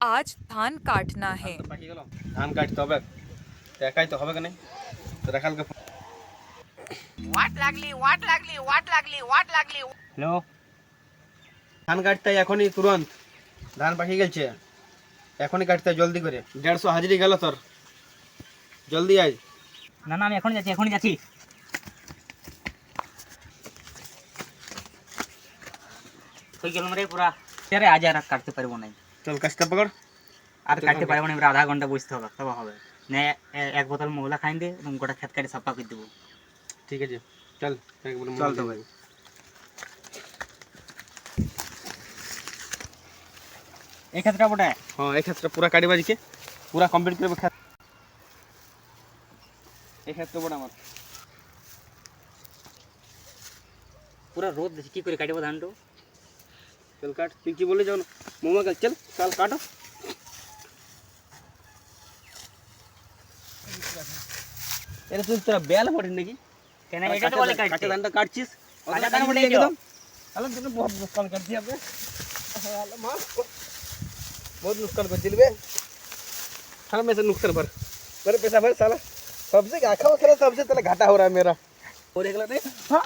आज धान काटना है। পাকি গেল ধান কাটতে হবে তো একাই তো হবে কেন তো রাখালকে হ্যালো, ধান কাটতে এখনই তুরন্ত ধান পাকি গেছে এখনই কাটতে জলদি করে 150 হাজিরি গেল তোর জলদি আয় না না আমি এখনই যাচ্ছি হয়ে গেল রে পুরা। আরে আজ আর কাটতে পারবো না, চল কাজটা পকড় আর কাটতে পারবো না। এবার আধা ঘন্টা বসতে হবে, তবে হবে না। এক বোতল মহলা খাই দে এবং গোটা খেত কাটে সাফা করে দেবো। ঠিক আছে চল একবার চল তো ভাই। এই ক্ষেত্রে বটে হ্যাঁ এই ক্ষেত্রে পুরা কাটিবা দিকে পুরা কমপ্লিট করবে ক্ষেত এই ক্ষেত্রে বড় আমার পুরা রোদ দিচ্ছে, কি করে কাটবো ধানটা? চল কাট তুই কি বলে যাও মোমা কাট চল চল কাটো এর তুই তোরা বেল পড়ে নাকি কেন এটা তো বলে কাটে কাটতে ধানটা কাটছিস কাঁচা ধান বলে একদম আলো তুমি বহুত নুকসান कर दिया बे আলো মা बहुत नुकसान कर दिलबे साला में से नुकसान भर मेरे पैसा भर साला सबसे आखा खेला सबसे तले घाटा हो रहा है मेरा और एक नहीं हाँ